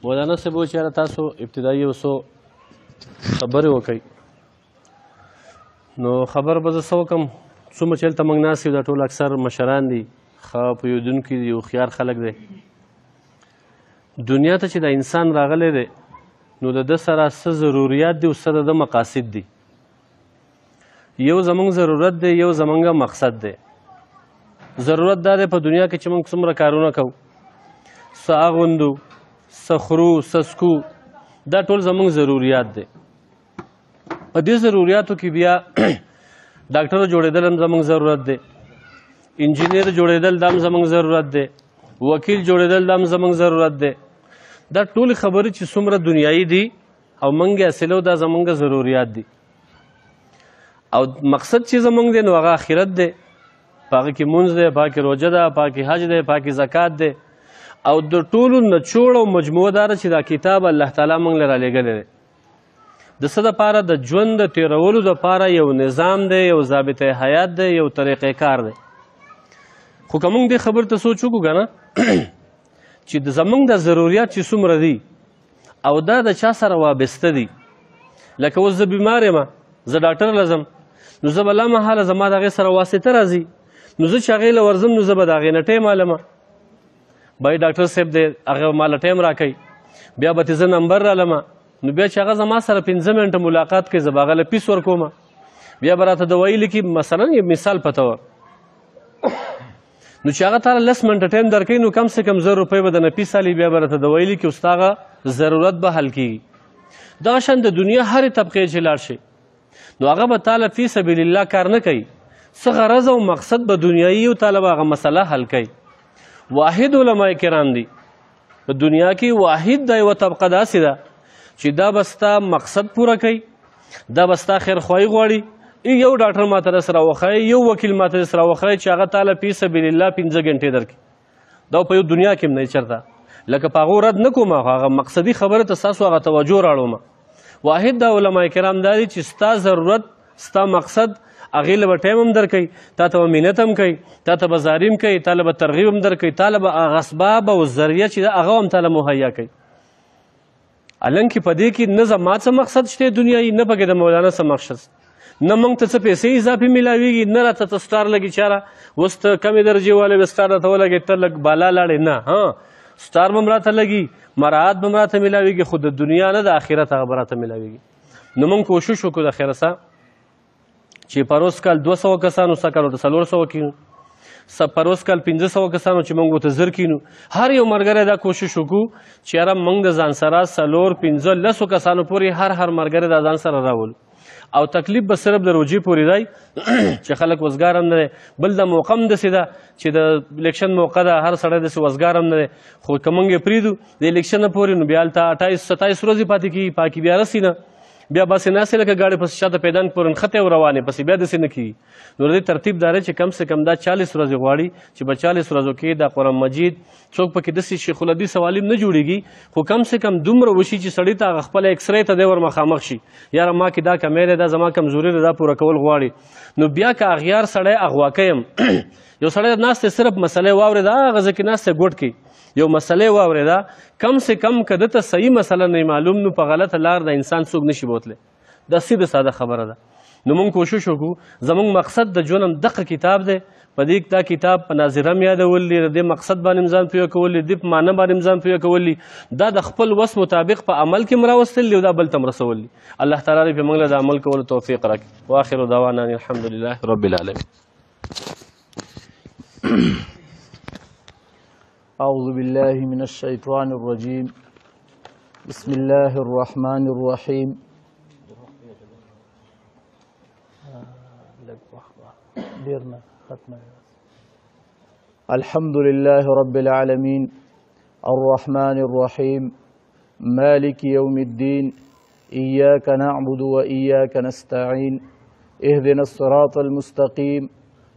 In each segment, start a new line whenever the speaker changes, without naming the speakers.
مولانا صاحب وچاره تاسو ابتدایي اوسو خبرې وکړئ نو خبر به زه څه وکړم څومره چې هلته موږ ناست یو دا ټول اکثر مشران دي ښه پوهېدونکي دي هوښیار خلک دی دنیا ته چې دا انسان راغلی دی نو د ده سره څه ضروریات دي او څه د ده مقاصد دي یو زموږ ضرورت دی یو زموږ مقصد دی ضرورت دا دی په دنیا کې چې موږ څومره کارونه کوو څه اغوندو څه خورو څه څکو دا ټول زموږ ضروریات دی په دې ضروریاتو کې بیا ډاکټر جوړېدل هم زموږ ضرورت دی انجینیر جوړېدل دا هم زموږ ضرورت دی وکیل جوړېدل دا هم زموږ ضرورت دی دا ټولې خبرې چې څومره دنیایي دي او موږ یې حاصلو دا زموږ ضروریات دي او مقصد چې زموږ دی نو هغه آخرت دی په هغه کې مونځ دی په هغه کې روژه ده په هغه کې حج دی په هغه کې زکات دی او د ټولو نچوړ او مجموعه داره چې دا کتاب الله تعالی موږ له رالیږلی دی د څه دپاره د ژوند د تېرولو دپاره یو نظام دی یو ضابطه حیات دی یو طریقې کار دی خو که موږ دې خبرې ته سوچ وکړو که نه چې زموږ د ضروریات چې څومره دي او دا د چا سره وابسته دي لکه اوس زه بیمار یم زه ډاکټر له ځم نو زه به لامحاله زما د هغې سره واسطه راځي نو زه چې هغې له ورځم نو زه به د هغې نه ټیم عالمه بای ډاکټر صاحب دی هغه ماله ټیم راکوي بیا به تې زه نمبر رالمه نو بیا چې هغه زما سره 15 منټه ملاقات کوي زه به هغه له فیس ورکومه بیا به راته دوايي لیکي مثلا یو مثال پته وه نو چې هغه تاله 10 منټه ټایم درکوي نو کم سے کم 1000 روپۍ به د نه فیس الي بیا به راته دوايي لیکي اوس هغه ضرورت به حل کېږي دغه شان د دنیا هرې طبقې چې لاړ شي نو هغه به تاله فی سبیل الله کار نه کوي څه غرض او مقصد به دنیایي او تاله به هغه مسله حل کوي واحد علماء کرام دي په دنیا کې واحد دا یوه طبقه داسې ده چې دا به ستا مقصد پوره کوي دا به ستا خیرخواهي غواړي یو ډاکټر ماته درس راوښایي یو وکیل ماته درس راوښایي چې هغه تاله فی سبیل الله 15 ګنټې درکړي دا په یو دنیا کې هم نه چېرته لکه په هغو رد نه کوم هغه مقصدي خبره ته ستاسو هغه توجه راړوم واحد دا علماء کرام دا دي چې ستا ضرورت ستا مقصد هغې له به ټایم هم درکوي تا ته به مینت هم کوي تا ته به زاري هم کوي تا له به ترغیب هم درکوي تا له به هغه اسباب او ذریعه چې ده هغه هم تا له مهیا کوي النکې په دې کې نه زما څه مقصد شته دنیایي نه پکې د مولانا څه مقصد نه موږ ته څه پیسې اضافي میلاویږي نه راته ته سټار لګي چاره اوس ته کمې درجې والی به سټار راته ولګې ته لږ بالا لاړې نه سټار به م راته لګي مراعات به م راته میلاویږي خو د دنیا نه د آخرت هغه به راته میلاویږي نو موږ کوشش وکړو د خیره سه چې پروس کال 200 کسانو څه کال ورته 400 کینو پروس کال 500 کسانو چې موږ ورته 1000 کینو هر یو ملګری دا کوشش وکړو چې یاره موږ د ځان سره 4-15 کسانو پورې هر ملګری دا ځان سره راولو او تکلیف به صرف د روجې پورې دی چې خلک وزګار هم نه دی بل د موقع هم داسې ده چې د الیکشن موقع ده هر سړی داسې وزګار هم نه دی خو که موږ یې پرېږدو د الیکشن نه پورې نو بیا هلته 28-27 ورځې پاتې کېږي پاکې بیا رسي نه بیا باسې ناستې لکه ګاډۍ پسې شاته پیدا پورې نښتې او روانې پسې بیا داسې نه کېږي نو د دې ترتیب دا دی چې کم سے کم دا 40 ورځې غواړي چې په 40 ورځو کې دا قرآن مجید څوک پکې داسې شیخ الحدیث سوالیم نه جوړېږي خو کم سے کم دومره وشي چې سړي ته هغه خپله اکسرې ته دی ور مخامخ شي یاره ما کې دا کمی دی دا زما کمزوري ده دا پوره کول غواړي نو بیا که اغیار سړی اغواکی یم یو سړی ناست صرف مسئلې واورېده هغه ځای کې ناست ګوټ کې یو مسئلې واورېده کم سے کم که ده ته صحیح مسله نه معلوم نو په غلطه لار د انسان څوک نشي بوتلی دا سیده ساده خبره ده نو موږ کوشش وکړو زموږ مقصد د ژوند هم دغه کتاب دی په دې دا کتاب په ناظره م یادول دي د دې مقصد باندې م ځان پوه کول دي په معنی باندې م ځان پوه کول دي دا د خپل وس مطابق په عمل کې م راوستل دي او دا بل ته م رسول دي الله تعالی دې په موږ له د عمل کولو توفیق راکړي واخر دعوانا ان الحمد لله رب العالمین
اعوذ بالله من الشیطان الرجیم بسم الله الرحمن الرحیم الحمد لله رب العالمين الرحمن الرحيم مالك يوم الدين إياك نعبد وإياك نستعين اهدنا الصراط المستقيم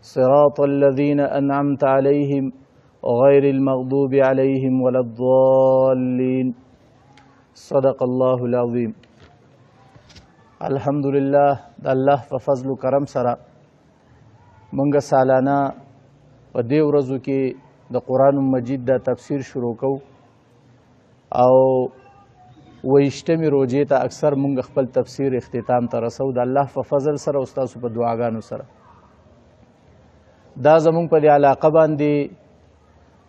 صراط الذين أنعمت عليهم غير المغضوب عليهم ولا الضالين صدق الله العظيم الحمد لله الله ففضل کرم سره منګه سالانه په دې ورځو کې د قرآن مجید دا تفسیر شروع کوو او 28مې روژې ته اکثر مونږ خپل تفسیر اختتام ته رسو د الله په فضل سره او ستاسو په دعاګانو سره. دا زمونږ په دې علاقه باندې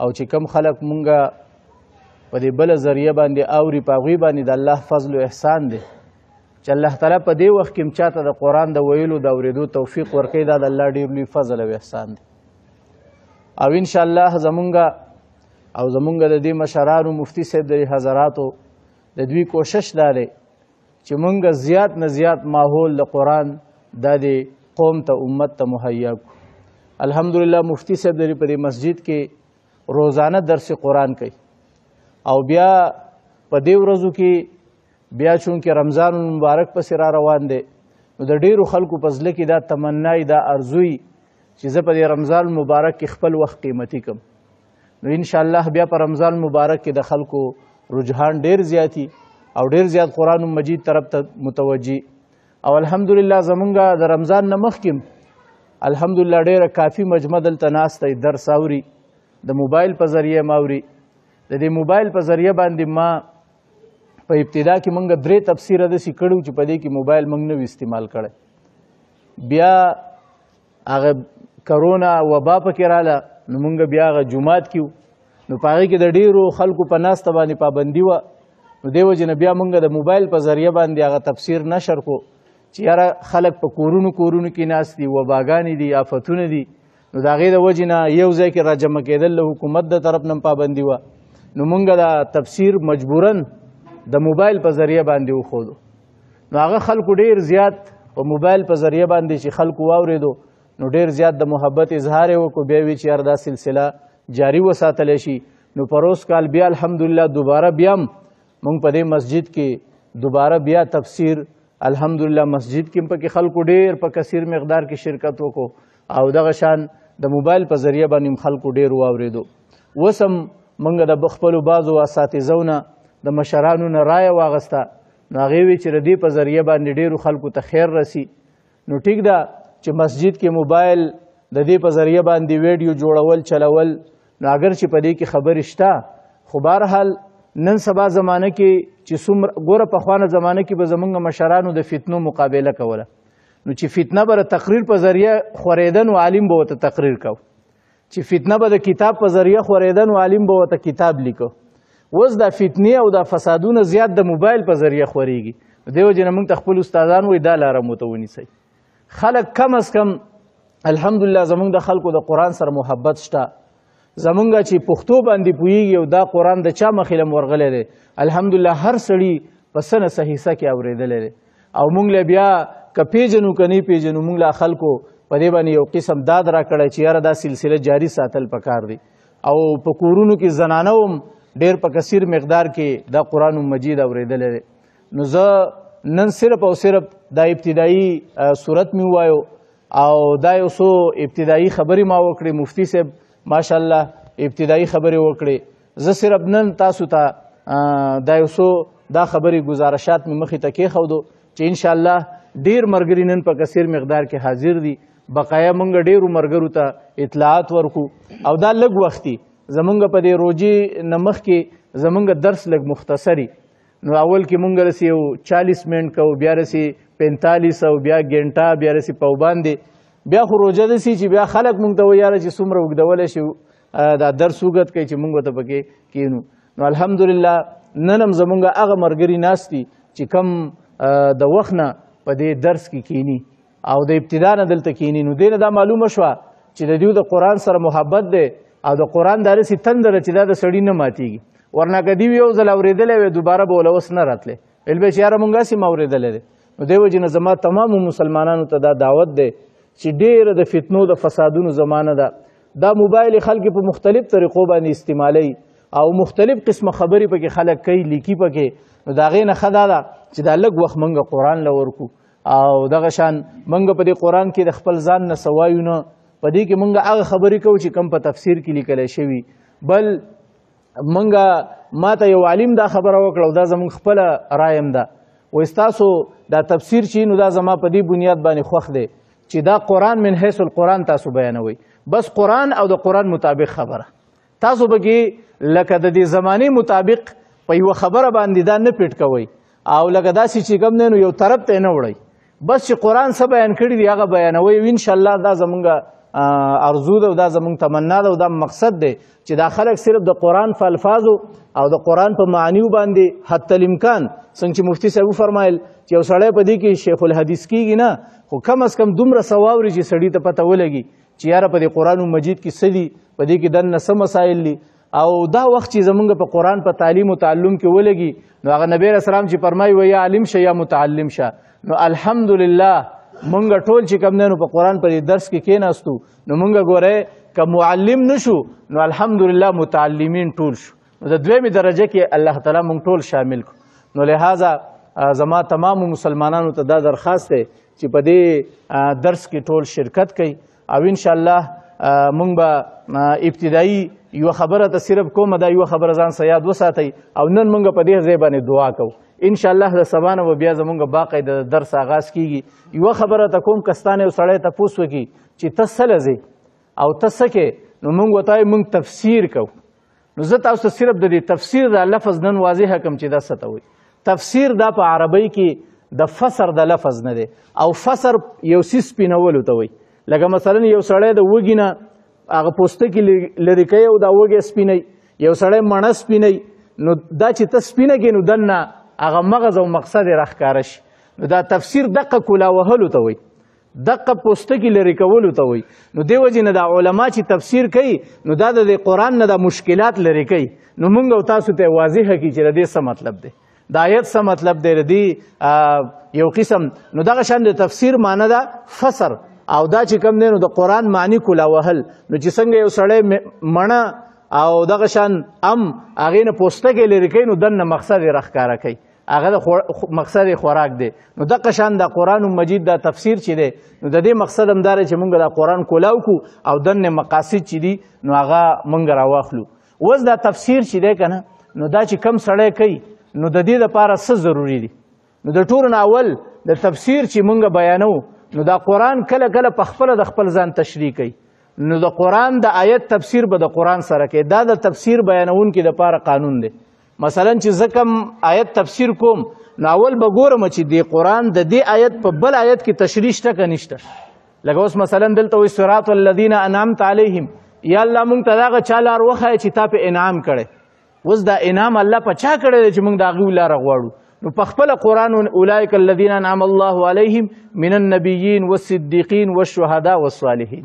او چې کم خلک مونږ په دې بله ذریعه باندې اوري په هغوی باندې د الله فضل و احسان دی چې الله تعالی په دې وخت کې چاته د قرآن د ویلو د اورېدو توفیق ورکوي. دا د الله ډېر لوی فضل او احسان دی. او انشاءالله زمونږ د دې مشرانو مفتی صاحب د حضراتو د دوی کوشش دا دی چې مونږ زیات نه زیات ماحول د قرآن دا د قوم ته امت ته مهیا کړو. الحمدلله مفتی صاحب د په دې مسجد کې روزانه درس قرآن کوي او بیا په دې ورځو کې بیا چونکې رمضان مبارک پسې را روان دی نو د ډېرو خلکو په زړه کې دا تمنای دا ارزوي چې زه په دې رمضان مبارک کې خپل وخت قیمتي کړم. نو انشاءالله بیا په رمضان مبارک کې د خلکو رجحان ډېر زیاتی او ډېر زیات قرآن مجید طرف ته متوجي. او الحمدلله زمونږ د رمضان نه مخکې الحمدلله ډېره کافي مجمع دلته ناسته درس اوري د موبایل په ذریعه ماوري. د دې موبایل په ذریعه باندې ما په ابتدا کې مونږ 3 تفسیره داسې کړو چې په دې کې موبایل مونږ نه استعمال کړی. بیا هغه کرونا وبا پکې راله نو مونږ بیا هغه جومات کې نو په هغې کې د ډېرو خلکو په ناسته باندې پابندي وه. نو دې وجې نه بیا مونږ د موبایل په ذریعه باندې هغه تفسیر نشر کو چې یاره خلک په کورونو کې ناست دي، وباګانې دي، آفتونه دي. نو د هغې د وجې نه یو ځای کې را جمع کېدل له حکومت د طرف نه پابندي وه. نو مونږ د تفسیر مجبوراً د موبایل په ذریعه باندې وښودو. نو هغه خلکو ډېر زیات په موبایل په ذریعه باندې چې خلکو واورېدو نو ډېر زیات د محبت اظهار یې وکړو. بیا وی چې یاره دا سلسله جاری وساتلی شي. نو پروس کال بیا الحمدلله دوباره بیا مونږ په دې مسجد کې دوباره بیا تفسیر الحمدلله مسجد کې پکې خلکو ډېر په کثیر مقدار کې شرکت وکړو او دغه شان د موبایل په ذریعه باندې خلکو ډېر واورېدو. اوس هم مونږ د خپلو بعضو اساتذو نه د مشرانو نه رایه واغسته نو هغې وی چې د دې په ذریعه باندې ډېرو خلکو ته خیر رسی. نو ټیک ده چې مسجد کې موبایل د دې په ذریعه باندې ویډیو جوړول چلول نو اگر چې په دې کې خبرې شته خو بهرحال نن سبا زمانه کې چې څومره ګوره پخوانه زمانه کې به زمونږ مشرانو د فتنو مقابله کوله نو چې فتنه به د تقریر په ذریعه خورېده نو عالم به ورته تقریر کو، چې فتنه به د کتاب په ذریعه خورېده نو عالم به ورته کتاب لیکو. اوس دا فتنې او دا فسادونه زیات د موبایل په ذریعه خورېږي. دې وجې نه موږ ته خپل استادان وایي دا لاره مو ته ونیسئ. خلک کم از کم الحمدلله زمونږ د خلکو د قرآن سره محبت شته. زمونږ چې پښتو باندې پوهېږي او دا قرآن د چا مخې له ورغلی دی الحمدلله هر سړي په څه نه څه حصه کې اورېدلی دی. او موږ له بیا که پیژنو که نه پیژنو موږ له خلکو په دې باندې یو قسم داد را کړی چې یاره دا سلسله جاري ساتل پکار دی. او په کورونو کې زنانه هم ډېر په کثیر مقدار کې دا قرآن مجید اورېدلی دی. نو زه نن صرف او صرف دا ابتدایي صورت مې ووایو او دا یو څو ابتدایي خبرې ما وکړې. مفتی صاحب ماشاءالله ابتدایي خبرې وکړې. زه صرف نن تاسو ته دا یو څو دا خبرې گزارشات مې مخې ته کېښودو چې انشاءالله ډېر ملګري نن په کثیر مقدار کې حاضر دي. بقایا مونږ ډېرو ملګرو ته اطلاعات ورکو او دا لږ وختي زمونږ په دې روژې نه مخکې زمونږ درس لږ مختصري. نو اول کې مونږ رسې یو 40 منټ کوو، بیا رسې 45 او بیا ګنټه، بیا رسې پاو باندې. بیا خو روژه داسې چې بیا خلک مونږ ته وایي یاره چې څومره اوږدولی شي دا درس اوږد کوي چې مونږ ورته پکې کښېنو. نو الحمدلله نن هم زمونږ هغه ملګري ناست دي چې کم د وخت نه په دې درس کې کښېني او د ابتدا نه دلته کښېني. نو دې نه دا معلومه شوه چې د دوی د قرآن سره محبت دی او د قرآن دا داسې تنده ده چې دا د سړي نه ماتېږي. ورنه که دوی یو ځل اورېدلی وی دوباره به ول اوس نه راتلی ویل به چې یاره مونږ هسې م اورېدلی دی. نو دې وجې نه زما تمامو مسلمانانو ته دا دعوت دی چې ډېره د فتنو د فسادونو زمانه ده. دا موبایل خلک په مختلف طریقو باندې استعمالوي او مختلف قسمه خبرې پکې خلک کوي، لیکي پکې. نو د هغې نه ښه دا ده چې دا لږ وخت مونږ قرآن له ورکو او دغه شان مونږ په دې قرآن کې د خپل ځان نه څه وایو نه، په دې کې مونږ هغه خبرې کوو چې کوم په تفسیر کې لیکلی شوي. بل مونږ ما ته یو عالم دا خبره وکړه او دا زمونږ خپله رایم ده، وایي ستاسو دا تفسیر چې نو دا زما په دې بنیاد باندې خوښ دی چې دا قرآن من حیث القرآن تاسو بیانوئ. بس قرآن او د قرآن مطابق خبره تاسو به کې لکه د دې زمانې مطابق په یوه خبره باندې دا نه پیټ کوئ او لکه داسې چې کوم دی نو یو طرف ته یې نه وړئ. بس چې قرآن څه بیان کړي دي هغه بیانوئ. او انشاءالله دا زمونږ ارزو ده او دا زمونږ تمنا ده او دا مقصد دی چې دا خلک صرف د قرآن په الفاظو او د قرآن په معانیو باندې حتی الامکان څنګه چې مفتي صاحب وفرمایل چې یو سړی په دې کې شیخ الحدیث کېږي نه خو کم از کم دومره څه واوري چې سړي ته پته ولګي چې یاره په دې قرآن مجید کې څه دي، په دې کې دننه څه مسایل دي. او دا وخت چې زمونږ په قرآن په تعلیم او تعلم کې ولګي نو هغه نبی علیه السلام چې فرمایي و یا عالم شه یا متعلم شه، نو الحمدلله مونږ ټول چې کوم دی نو په قرآن په دې درس کې کېناستو نو مونږ ګورئ که معلم نشو نو الحمدلله متعلمین ټول شو. نو د دویمې درجه کې الله تعالی مونږ ټول شامل کړو. نو لہذا زما تمامو مسلمانانو ته دا درخواست دی چې په دې درس کې ټول شرکت کوي او انشاءالله مونږ به ابتدایي یوه خبره ته صرف کومه دا یوه خبره ځان سره یاد وساتئ او نن مونږ په دې ځای باندې دعا کوو. انشاءالله د سبا نه به بیا زمونږ باقاعده د درس آغاز کیږي. یوه خبره ته کوم کستانې یو سړی تپوس وکړي چې ته څه لځې او ته څه کې، نو مونږ ورته وایو مونږ تفسیر کوو. نو زه تاسو ته صرف د دې تفسیر دا لفظ نن واضحه کړم چې دا څه ته وایي. تفسیر دا په عربی کې د فسر د لفظ نه دی او فسر یو څیز سپینولو ته وایي. لکه مثلا یو سړی د وږي نه هغه پوستکي لرې کوي او دا وږی سپینوي، یو سړی مڼه سپینوي، نو دا چې ته سپینه کړې نو دننه هغه مغز او مقصد یې راښکاره شي. نو دا تفسیر دقه کولا وهلو ته وایي، دقه پوستکي لرې کولو ته وایي. نو دې وجې نه دا علما چې تفسیر کوي نو دا د قرآن نه دا مشکلات لرې کوي. نو مونږ او تاسو ته واضحه کړي چې د دې څه مطلب دی، د آیت څه مطلب دی، د دې یو قسم. نو دغه شان د تفسیر معنی ده فسر او دا چې کوم دی نو د قرآن معنی کولا وهل. نو چې څنګه یو سړی مڼه او دغه شان هغې نه پوستکي لرې کوي نو دننه مقصد یې راښکاره کوي، هغه د مقصد یې خوراک دی. نو دغه شان د قرآن مجید دا تفسیر چې دی نو د دې مقصد هم دا دی چې مونږ دا قرآن کولاو کړو او دننه مقاصد چې دي نو هغه مونږ راواخلو. اوس دا تفسیر چې دی که نه نو دا چې کم سړی کوي نو د دې دپاره څه ضروري دي. نو د ټولو نه اول د تفسیر چې مونږ بیانو نو دا قرآن کله کله په خپله د خپل ځان تشریح کوي. نو د قرآن د آیت تفسیر به د قرآن سره کوي. دا د تفسیر بیانونکي دپاره قانون دی. مثلا چې زه کوم آیت تفسیر کوم نو اول به ګورم چې د قرآن د دې آیت په بل آیت کې تشریح شته که نشته. لکه اوس مثلا دلته وایي صراط الذین انعمت علیهم، یا الله مونږ ته د هغه چا لار وښایه چې تا په انعام کړی. اوس دا انعام الله په چا کړی دی چې مونږ د هغې لاره غواړو. نو په خپله قرآن اولئک الذین انعم الله علیهم من النبیین والصدیقین والشهداء والصالحین.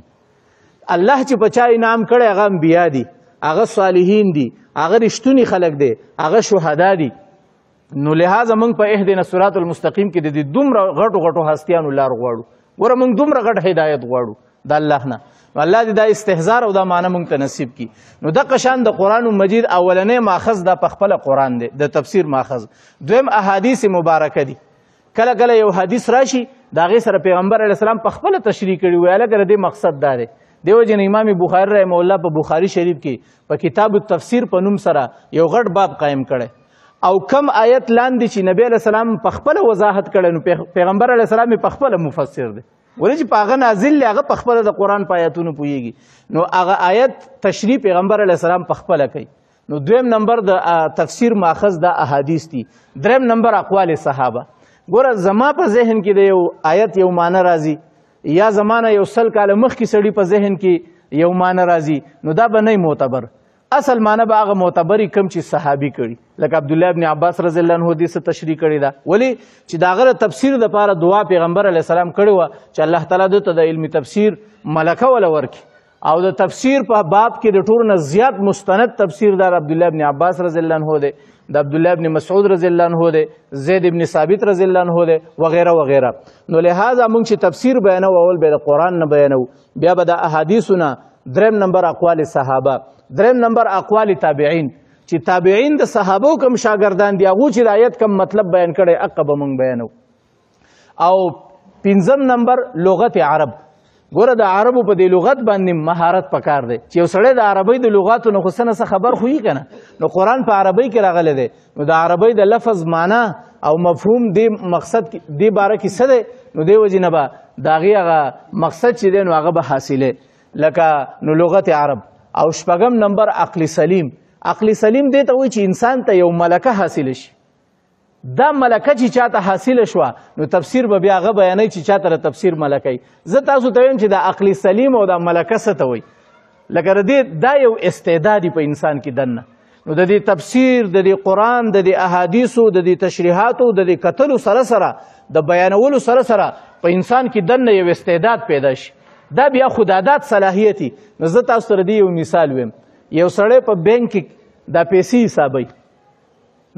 الله چې په چا انعام کړی هغه انبیا دي، هغه صالحین دي، هغه رښتوني خلک دي، هغه شهدا دي. نو لہذا موږ په اهدنا الصراط المستقیم کې د دې دومره غټو غټو هستیانو لار غواړو. ګوره موږ دومره غټ هدایت غواړو د الله نه. الله دې دا استهزار او دا معنی موږ ته نصیب کړي. نو دغه شان د قرآن مجید اولنی ماخذ دا په خپله قرآن دی، د تفسیر ماخذ. دویم احادیث مبارکه دي. کله کله یو حدیث راشي د هغې سره پیغمبر علیه السلام په خپله تشریح کړي وي، هلکه د دې مقصد دا دی. دیو جن امام بخاری رحمه الله په بخاری شریف کې په کتاب التفسیر په نوم سره یو غټ باب قائم کړی او کم آیت لاندې چې نبی علیه السلام په خپله وضاحت کړی نو پیغمبر علیه السلام په خپله مفسر دی. ولې چې په هغه نازل دی هغه په خپله د قرآن په آیتونو پوهېږي. نو هغه آیت تشریح پیغمبر علیه السلام په خپله کوي. نو دویم نمبر د تفسیر ماخذ دا احادیث دي. دریم نمبر اقوال صحابه. ګوره زما په ذهن کې د یو آیت یو معنی راځي یا زمانه یو سل کاله مخکې سړي په ذهن کې یو معنی راځي نو دا به نه معتبر. اصل معنی به هغه معتبري کم چې صحابي کړي. لکه عبدالله ابن عباس رضی الله عنه دې څه تشریح کړې ده. ولې چې د هغه د تفسیر دپاره دعا پیغمبر علیه السلام کړې وه چې الله تعالی ده ته د علم تفسیر ملکه وله ورکړي. او د تفسیر په باب کې د ټولو نه زیات مستند تفسیر دار عبدالله ابن عباس رضی الله عنه دی، د عبدالله ابن مسعود رضی الله عنه دی، زید ابن ثابت رضی الله عنه دی وغیره وغیره. نو لہذا موږ چې تفسیر بیانو اول به د قرآن نه بیانو، بیا به د احادیثو نه، دریم نمبر اقوال صحابه، دریم نمبر اقوال تابعین چې تابعین د صحابو کم شاګردان دي هغو چې د آیت کم مطلب بیان کړی هغه به موږ بیانو. او پنځم نمبر لغت عرب. ګوره د عربو په دې لغت باندې مهارت پکار دی چې یو سړی د عربۍ د لغاتو نه خو څه نه څه خبر خو یي که نه. نو قرآن په عربۍ کې راغلی دی نو د عربۍ د لفظ معنا او مفهوم دې مقصد دې باره کې څه دی نو دې وجې نه به د هغې هغه مقصد چې دی نو هغه به حاصلې. لکه نو لغت عرب. او شپږم نمبر عقل سلیم. عقل سلیم دی ته وایي چې انسان ته یو ملکه حاصله شي. دا ملکه چې چاته حاصله شوه نو تفسیر به بیا هغه بیانوي چې چاته د تفسیر ملکه وي. زه تاسو ته وایم چې د عقل سلیم او د ملکه څه ته وایي. لکه د دې دا یو استعداد په انسان کې دننه. نو د دې تفسیر، د دې قرآن، د دې احادیثو، د دې تشریحاتو، د دې کتلو سره سره د بیانولو سره سره په انسان کې دننه یو استعداد پیدا شي. دا بیا خودادات صلاحیتي. نو زه تاسو سره دې یو مثال ویم. یو سړی په بینک کې دا پیسې حسابوي.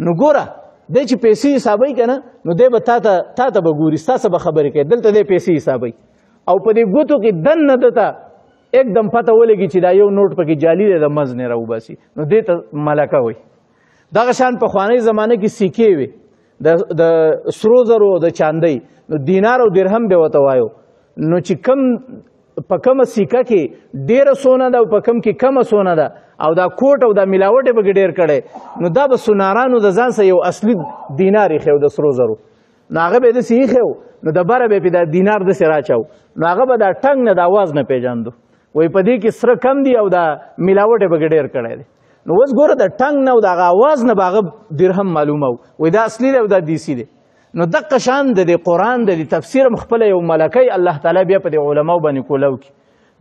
نو ګوره دی چې پیسې حسابوي که نه نو دی به تا ته به ګوري، ستا څه به خبرې کوي. دلته دی پیسې حسابوي او په دې ګوتو کې دننه دته एकदम پته ولګي چې دا یو نوټ پکې جعلي دی، د مز نه راوباسي. نو دې ته ملکه وایي. دغه شان پخوانۍ زمانه کې سکې وي د سرو زرو د چاندۍ، نو دینار او درهم به ورته وایو. نو چې کم په کومه سکه کې ډېره سونه ده او په کم کې کمه سونه ده او دا کوټ او دا ملاوټ یې پکې ډېر کړی، نو دا به سونارانو د ځان سره یو اصلي دینار ایښی د سرو زرو. نو هغه به یې داسې ایښی نو د بره به یې پې دا دینار داسې راچاو، نو هغه به دا ټنګ نه د اواز نه پېژاندو. وای په دې کې سره کم دی او دا ملاوټ یې پکې ډېر کړی دی. نو اوس ګوره د ټنګ نه او د هغه اواز نه به هغه درهم معلومه و، وایي دا اصلي دی او دا دیسي دی. نو دقه شان د دې قرآن د دې تفسیر هم خپله یو ملکۍ الله تعالی بیا په دې علماو باندې کولو کړي.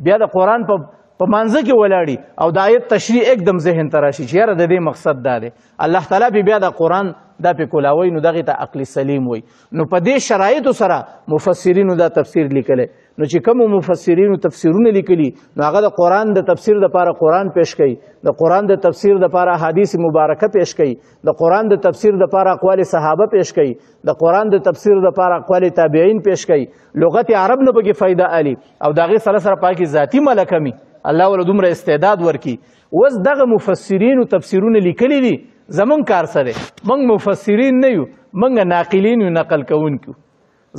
بیا د قرآن په مانځه کې ولاړي او د آیت تشریح एकदम ذهن ته راشي چې یاره د دې مقصد دا دی. الله تعالی بیا د قرآن دا پې کولاوی، نو دغې ته عقل سلیم وایي. نو په دې شرایطو سره مفسرینو دا تفسیر لیکلی. نو چې کومو مفسرینو تفسیرونه لیکلي نو هغه د قرآن د تفسیر دپاره قرآن پیش کوي، د قرآن د تفسیر دپاره حدیث مبارکه پیش کوي، د قرآن د تفسیر دپاره اقوال صحابه پیش کوي، د قرآن د تفسیر دپاره اقوال تابعین پیش کوي. لغت عرب نه پکې فایده الی او د هغې سره سره پاکې ذاتي ملکه مي الله وله دومره استعداد ورکي. اوس دغه مفسرینو تفسیرونه لیکلي دي، زمونږ کار څه دی؟ موږ مفسرین نه یو، موږ ناقلین یو، نقل کوونکي.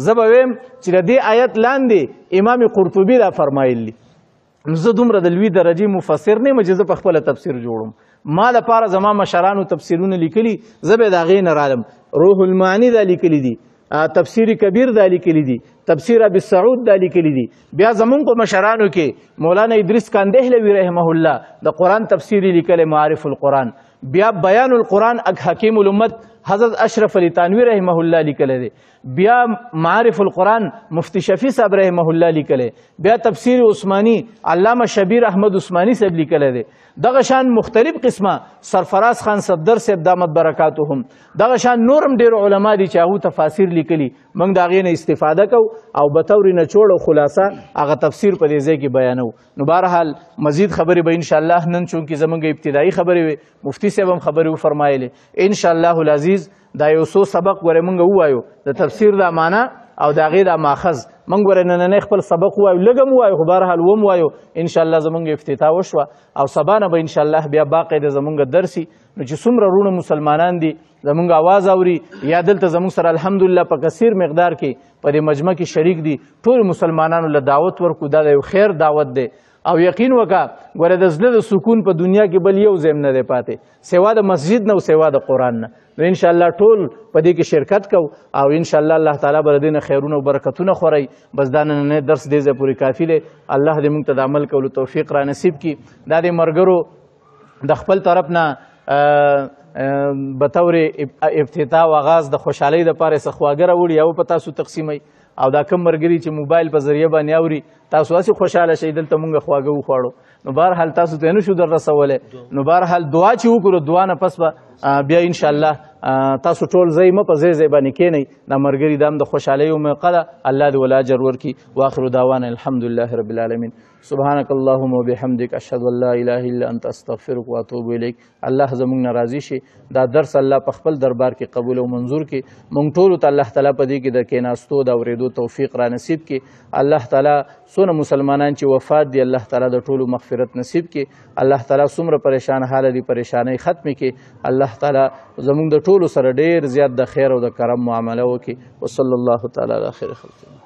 زه به ویم چې د دې آیت لاندې امام قرطبي دا فرمایلی. نو زه دومره د لوی درجې مفسر نه یم چې زه په خپله تفسیر جوړم. ما لپاره زما مشرانو تفسیرونه لیکلي، زه به د هغې نه رالم. روح المعانی دا لیکلي دي، تفسیر کبیر دا لیکلي دي، تفسیر ابي سعود دا لیکلي دي. بیا زمونږ په مشرانو کې مولانا ادریس کاندهلوي رحمه الله د قرآن تفسیر لیکلی معارف القرآن. بیا بیان القرآن حکیم الامت حضرت اشرف علی تانوی رحمه الله لیکلی دی. بیا معارف القرآن مفتی شفیع صاحب رحمه الله لیکلی. بیا تفسیر عثمانی علامه شبیر احمد عثمانی صاحب لیکلی دی. دغه شان مختلف قسمه سرفراز خان صدر صاحب دامت برکاتهم، دغه شان نورم ډېر علما دي چې هغو تفاسیر لیکلي. موږ د هغې نه استفاده کوو او به طور نچوړ او خلاصه هغه تفسیر په دې ځای کې بیانوو. نو بهرحال مزید خبرې به انشاءالله نن چونکې زموږ ابتدایي خبرې وې، مفتی صاحب هم خبرې وفرمایلې. انشاءالله العزیز دا یو څو سبق ورې موږ ووایو د تفسیر دا معنا او د هغې دا ماخذ. موږ ورې نننی خپل سبق ووایو، لږ هم ووایو خو بهرحال وم وایو. انشاءالله زموږ افتتاح وشوه او سبا نه به انشاءالله بیا باقی د زموږ درسي. نو چې څومره وروڼه مسلمانان دي زموږ آواز اوري یا دلته زموږ سره الحمدلله په کثیر مقدار کې په دې مجمع کې شریک دي، ټولو مسلمانانو له دعوت ورکو. دا د یو خیر دعوت دی او یقین وکړه ګوره د زړه د سکون په دنیا کې بل یو ځای نه دی پاتې سوا د مسجد نه او سوا د قرآن نه. نو انشاءالله ټول په دې کې شرکت کوو او انشاءالله الله تعالی به د دې نه خیرونه او برکتونه خورئ. بس دا نننی درس دې ځای پورې کافي دی. الله دې موږ ته د عمل کولو توفیق را نصیب کړي. دا د ملګرو د خپل طرف نه به طور ابتدا او آغاز د خوشحالۍ دپاره څه خواږه راوړي او په تاسو تقسیموي. او دا کم مرګري چې موبایل په ذریعه باندې اوري تاسو هسې خوشحاله شئ دلته مونږ خواږه وخواړو. نو بهرحال تاسو ته نه شو در رسولی. نو بهرحال دعا چې وکړو دعا نه پس به بیا انشاءالله تاسو ټول ځای مه په ځای ځای باندې کښېنئ. دا ملګري دا هم د خوشحالۍ موقع ده. الله دې ول اجر ورکړي. واخر دعوانا الحمد لله رب العالمین. سبحانك اللهم وبحمدك اشهد ان لا اله الا انت استغفرك واتوب الیک. الله زموږ نه راضي شي. دا درس الله په خپل دربار کې قبول او منظور کړي. موږ ټولو ته الله تعالی په دې کې د کېناستو د اورېدو توفیق را نصیب کړي. الله تعالی څونه مسلمانان چې وفات دي الله تعالی د ټولو مغفرت نصیب کړي. الله تعالی څومره پریشان حاله دي پریشانۍ ختمې کړي. الله تعالی زموږ د ټولو سره ډېر زیات د خیر او د کرم معامله وکړي. وصلی الله تعالی علی خیر خلقه.